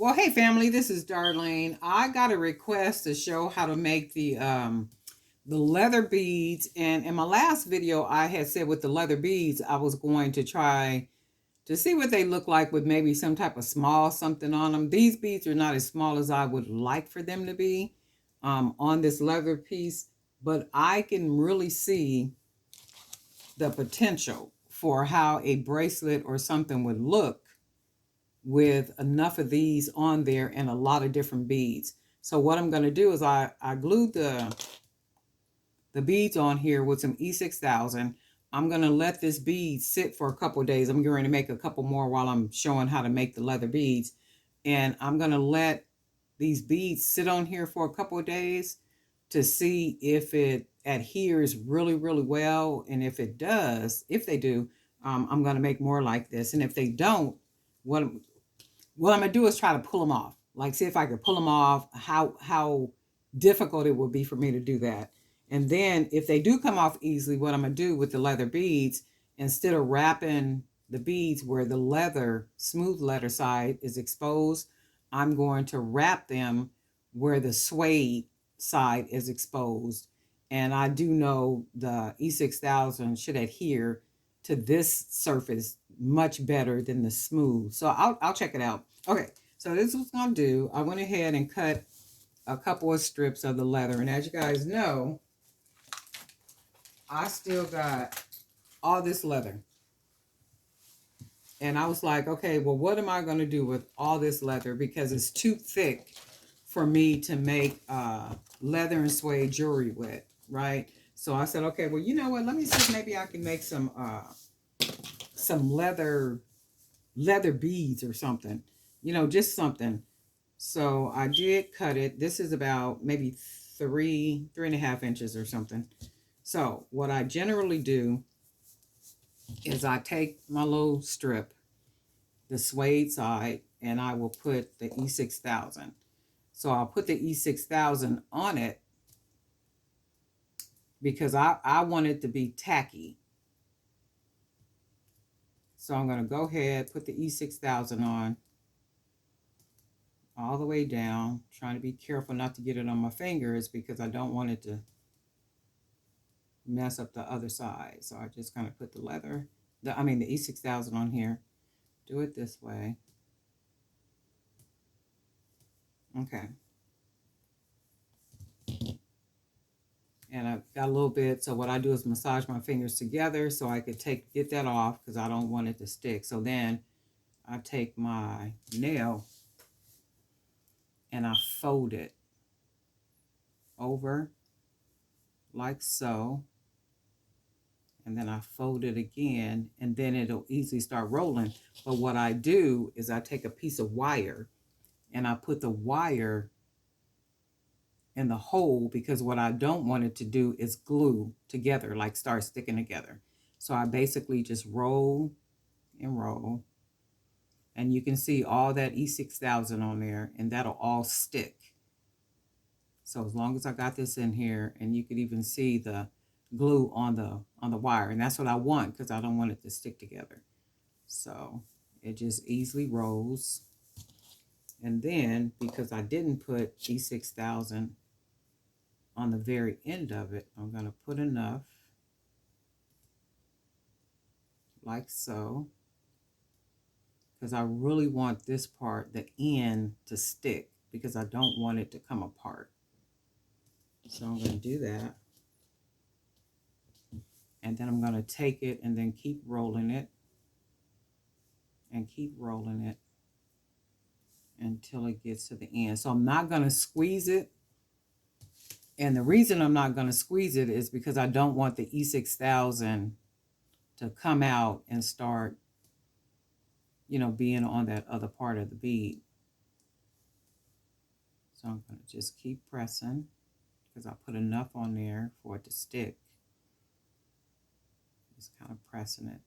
Well, hey family, this is Darlene. I got a request to show how to make the leather beads, and in my last video I had said with the leather beads I was going to try to see what they look like with maybe some type of small something on them. These beads are not as small as I would like for them to be on this leather piece, but I can really see the potential for how a bracelet or something would look with enough of these on there and a lot of different beads. So what I'm going to do is I glued the beads on here with some E6000. I'm going to let this bead sit for a couple of days. I'm going to make a couple more while I'm showing how to make the leather beads. And I'm going to let these beads sit on here for a couple of days to see if it adheres really, really well. And if it does, if they do, I'm going to make more like this. And if they don't, what what I'm gonna do is try to pull them off. Like, see if I could pull them off. How difficult it would be for me to do that. And then if they do come off easily, what I'm gonna do with the leather beads, instead of wrapping the beads where the leather, smooth leather side is exposed, I'm going to wrap them where the suede side is exposed. And I do know the E6000 should adhere to this surface much better than the smooth. So I'll check it out. Okay, so this is what I'm gonna do. I went ahead and cut a couple of strips of the leather, and as you guys know, I still got all this leather. And I was like, okay, well, what am I gonna do with all this leather? Because it's too thick for me to make leather and suede jewelry with, right? So I said, okay, well, you know what? Let me see if maybe I can make some leather beads or something, just something. So I did cut it. This is about maybe 3.5 inches or something. So what I generally do is I take my little strip, the suede side, and I will put the E6000. So I'll put the E6000 on it because I want it to be tacky. So I'm going to go ahead, put the E6000 on all the way down, trying to be careful not to get it on my fingers because I don't want it to mess up the other side. So I just kind of put the leather, the E6000 on here. Do it this way. Okay. And I've got a little bit, so what I do is massage my fingers together so I could get that off because I don't want it to stick. So then I take my nail and I fold it over like so. And then I fold it again, and then it'll easily start rolling. But what I do is I take a piece of wire and I put the wire in the hole because what I don't want it to do is glue together, like start sticking together. So I basically just roll and roll, and you can see all that E6000 on there, and that'll all stick. So as long as I got this in here, and you could even see the glue on the wire, and that's what I want because I don't want it to stick together. So it just easily rolls. And then because I didn't put E6000 on the very end of it, I'm going to put enough like so, because I really want this part, the end, to stick because I don't want it to come apart. So I'm going to do that. And then I'm going to take it and then keep rolling it and keep rolling it until it gets to the end. So I'm not going to squeeze it. And the reason I'm not going to squeeze it is because I don't want the E6000 to come out and start, being on that other part of the bead. So I'm going to just keep pressing because I put enough on there for it to stick. Just kind of pressing it.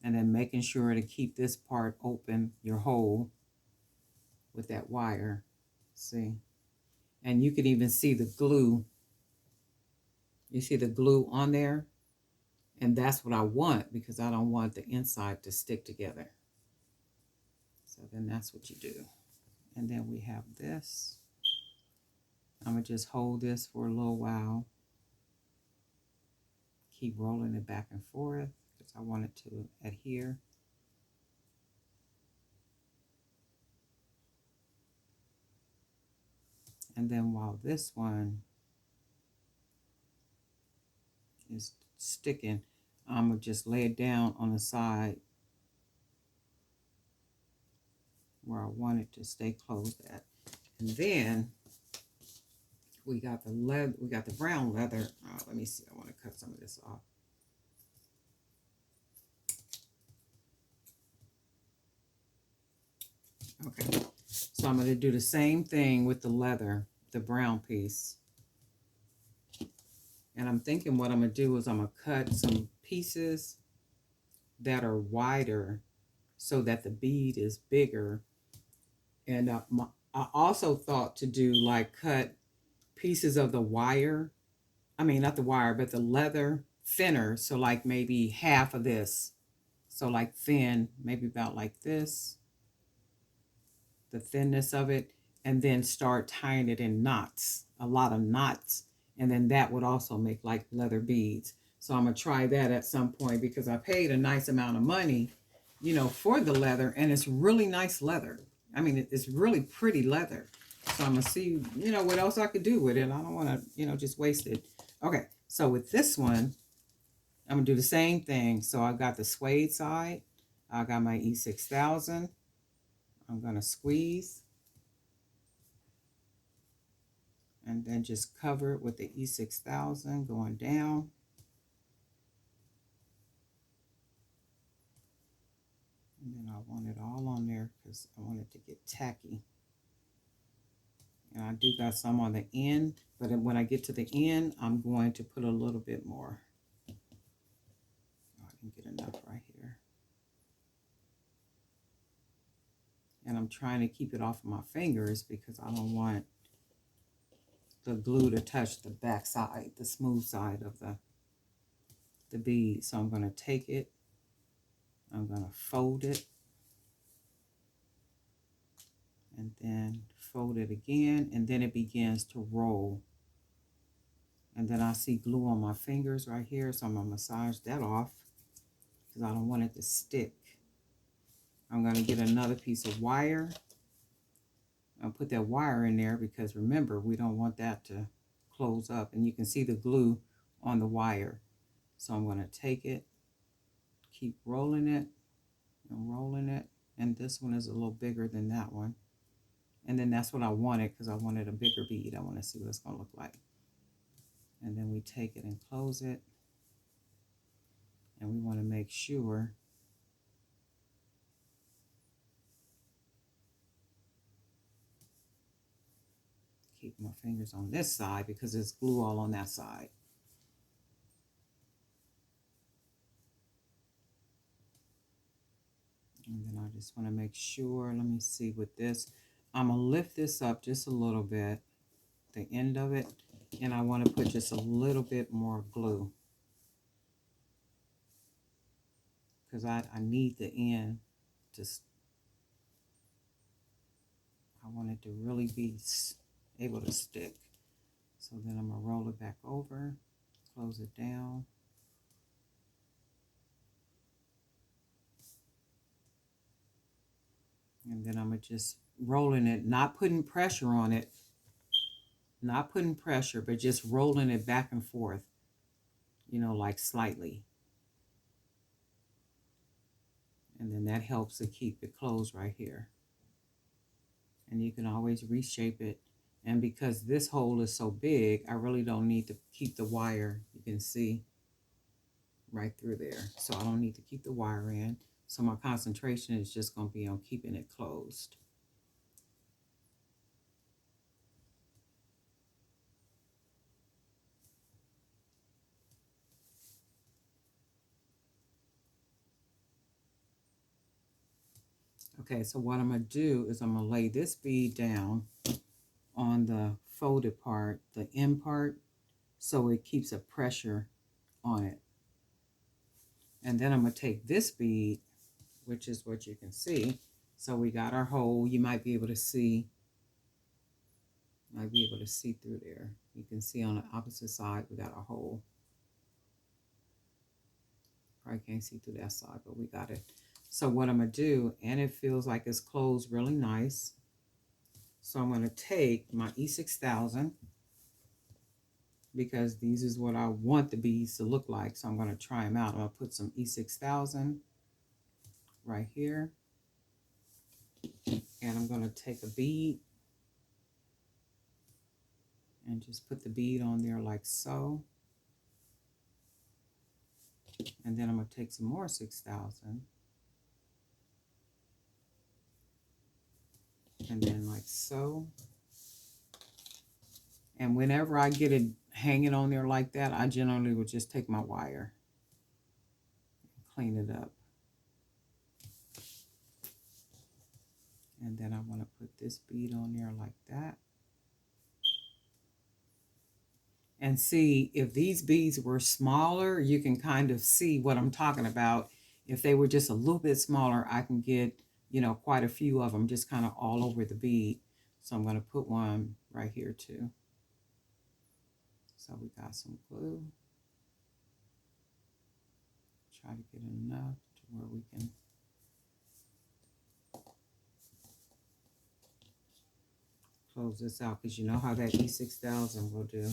And then making sure to keep this part open, your hole, with that wire. See? And you can even see the glue. You see the glue on there? And that's what I want because I don't want the inside to stick together. So then that's what you do. And then we have this. I'm going to just hold this for a little while. Keep rolling it back and forth because I want it to adhere. And then while this one is sticking, I'm going to just lay it down on the side where I want it to stay closed at. And then we got the leather, we got the brown leather. Let me see, I want to cut some of this off. Okay, so I'm going to do the same thing with the leather, the brown piece. And I'm thinking what I'm going to do is I'm going to cut some pieces that are wider so that the bead is bigger. And I also thought to do like cut pieces of the wire. I mean, not the wire, but the leather thinner. So like maybe half of this. So like thin, maybe about like this, the thinness of it, and then start tying it in knots, a lot of knots. And then that would also make like leather beads. So I'm going to try that at some point because I paid a nice amount of money, you know, for the leather, and it's really nice leather. I mean, it's really pretty leather. So I'm going to see, you know, what else I could do with it. I don't want to, you know, just waste it. Okay, so with this one, I'm going to do the same thing. So I got the suede side. I got my E6000. I'm going to squeeze. And then just cover it with the E6000 going down. And then I want it all on there because I want it to get tacky. And I do got some on the end, but when I get to the end, I'm going to put a little bit more. Oh, I didn't get enough right here. And I'm trying to keep it off of my fingers because I don't want the glue to touch the back side, the smooth side of the bead. So I'm going to take it, I'm going to fold it, and then fold it again, and then it begins to roll. And then I see glue on my fingers right here, so I'm going to massage that off because I don't want it to stick. I'm going to get another piece of wire. I'll put that wire in there because remember, we don't want that to close up, and you can see the glue on the wire. So I'm going to take it, keep rolling it and rolling it, and this one is a little bigger than that one. And then that's what I wanted because I wanted a bigger bead. I want to see what it's going to look like. And then we take it and close it. And we want to make sure keep my fingers on this side because there's glue all on that side. And then I just want to make sure, let me see with this. I'm going to lift this up just a little bit, the end of it, and I want to put just a little bit more glue because I need the end to, I want it to really be able to stick. So then I'm going to roll it back over, close it down. And then I'm just rolling it, not putting pressure on it, not putting pressure, but just rolling it back and forth, you know, like slightly. And then that helps to keep it closed right here. And you can always reshape it. And because this hole is so big, I really don't need to keep the wire. You can see right through there. So I don't need to keep the wire in. So my concentration is just going to be on keeping it closed. Okay, so what I'm going to do is I'm going to lay this bead down on the folded part, the end part, so it keeps a pressure on it. And then I'm going to take this bead, which is what you can see. So we got our hole. You might be able to see Might be able to see through there. You can see on the opposite side we got a hole. Probably can't see through that side, but we got it. So what I'm going to do, and it feels like it's closed really nice. So I'm going to take my E6000, because these is what I want the beads to look like. So I'm going to try them out. I'm going to put some E6000 right here. And I'm going to take a bead and just put the bead on there like so. And then I'm going to take some more 6,000. And then like so. And whenever I get it hanging on there like that, I generally would just take my wire and clean it up. And then I want to put this bead on there like that. And see, if these beads were smaller, you can kind of see what I'm talking about. If they were just a little bit smaller, I can get, you know, quite a few of them just kind of all over the bead. So I'm going to put one right here too. So we got some glue. Try to get enough to where we can close this out, because you know how that E6000 will do.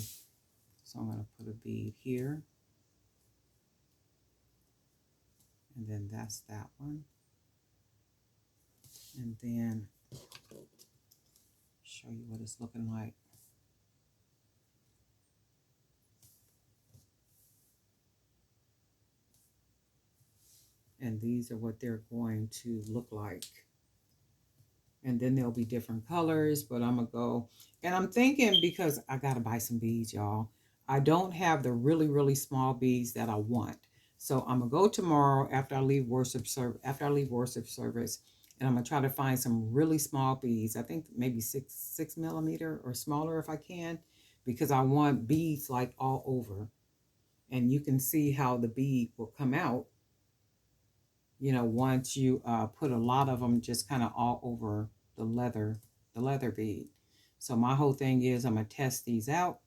So I'm going to put a bead here. And then that's that one. And then show you what it's looking like. And these are what they're going to look like. And then there'll be different colors, but I'm gonna go, and I'm thinking, because I gotta buy some beads, y'all. I don't have the really, really small beads that I want. So I'm gonna go tomorrow after I leave worship service, and I'm gonna try to find some really small beads. I think maybe 6 millimeter or smaller if I can, because I want beads like all over. And you can see how the bead will come out, you know, once you put a lot of them just kind of all over the leather bead. So my whole thing is I'm gonna test these out.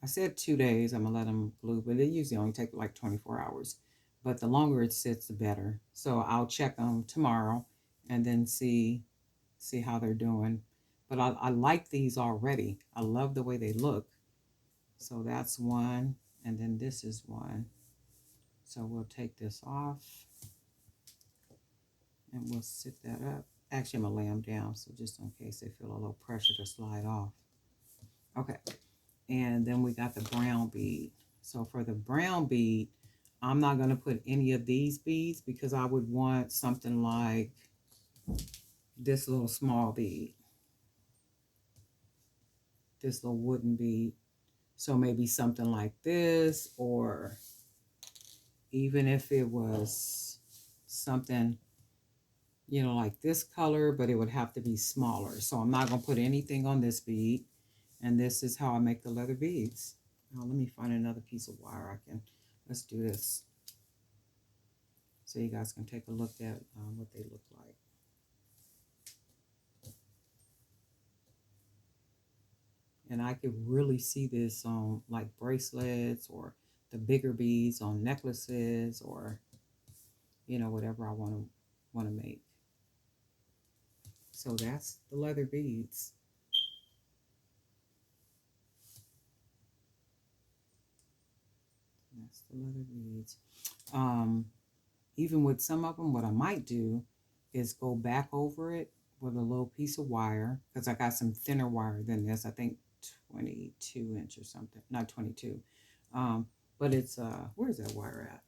I said 2 days I'm gonna let them glue, but they usually only take like 24 hours. But the longer it sits, the better. So I'll check them tomorrow and then see how they're doing. But I like these already. I love the way they look. So that's one, and then this is one. So we'll take this off and we'll sit that up. Actually, I'm going to lay them down, so just in case they feel a little pressure to slide off. Okay, and then we got the brown bead. So for the brown bead, I'm not going to put any of these beads, because I would want something like this little small bead. This little wooden bead. So maybe something like this, or even if it was something, you know, like this color, but it would have to be smaller. So I'm not going to put anything on this bead. And this is how I make the leather beads. Now let me find another piece of wire let's do this. So you guys can take a look at what they look like. And I could really see this on like bracelets, or the bigger beads on necklaces, or, you know, whatever I want to make. So that's the leather beads. That's the leather beads. Even with some of them, what I might do is go back over it with a little piece of wire, because I got some thinner wire than this. I think 22-inch or something. Not 22. But it's, where's that wire at?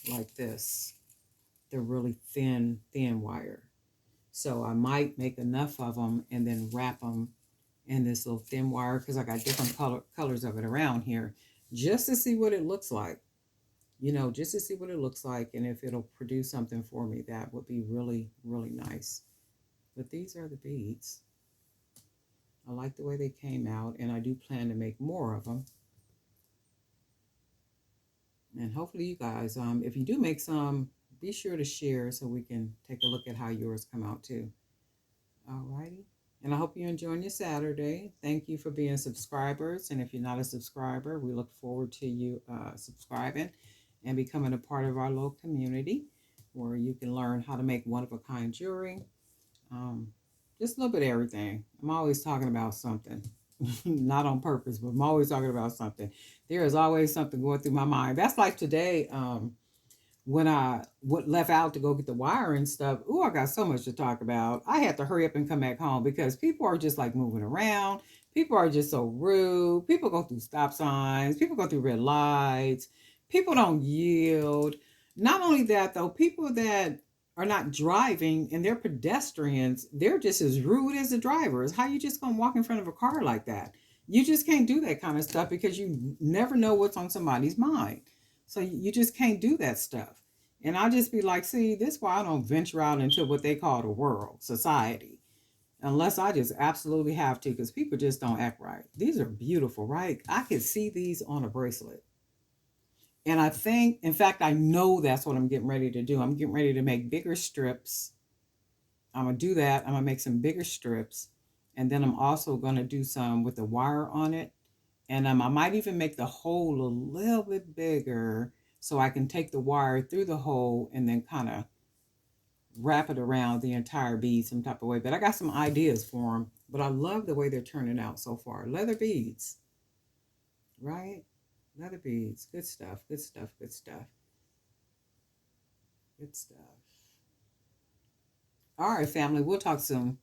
Like this. They're really thin wire. So I might make enough of them and then wrap them in this little thin wire, because I got different colors of it around here, just to see what it looks like. You know, just to see what it looks like, and if it'll produce something for me, that would be really, really nice. But these are the beads. I like the way they came out, and I do plan to make more of them. And hopefully you guys, if you do make some, be sure to share so we can take a look at how yours come out too. Alrighty. And I hope you're enjoying your Saturday. Thank you for being subscribers. And if you're not a subscriber, we look forward to you subscribing and becoming a part of our little community where you can learn how to make one of a kind jewelry. Um, just a little bit of everything. I'm always talking about something, not on purpose, but I'm always talking about something. There is always something going through my mind. That's like today. When I left out to go get the wire and stuff, ooh, I got so much to talk about. I had to hurry up and come back home because people are just like moving around. People are just so rude. People go through stop signs. People go through red lights. People don't yield. Not only that, though, people that are not driving and they're pedestrians, they're just as rude as the drivers. How you just gonna walk in front of a car like that? You just can't do that kind of stuff because you never know what's on somebody's mind. So you just can't do that stuff. And I just be like, see, this is why I don't venture out into what they call the world, society, unless I just absolutely have to, because people just don't act right. These are beautiful, right? I could see these on a bracelet. And I think, in fact, I know that's what I'm getting ready to do. I'm getting ready to make bigger strips. I'm going to do that. I'm going to make some bigger strips. And then I'm also going to do some with the wire on it. And I might even make the hole a little bit bigger so I can take the wire through the hole and then kind of wrap it around the entire bead some type of way. But I got some ideas for them. But I love the way they're turning out so far. Leather beads, right? Leather beads. Good stuff. Good stuff. Good stuff. Good stuff. All right, family. We'll talk soon.